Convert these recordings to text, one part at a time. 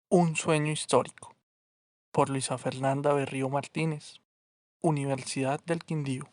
Un sueño histórico, por Luisa Fernanda Berrío Martínez, Universidad del Quindío.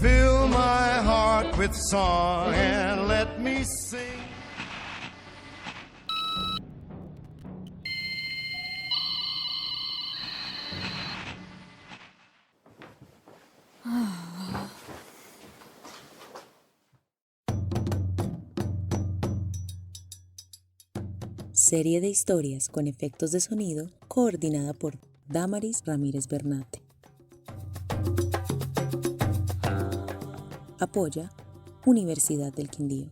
Fill my heart with song and let me sing. Serie de historias con efectos de sonido coordinada por Damaris Ramírez Bernate. Apoya Universidad del Quindío.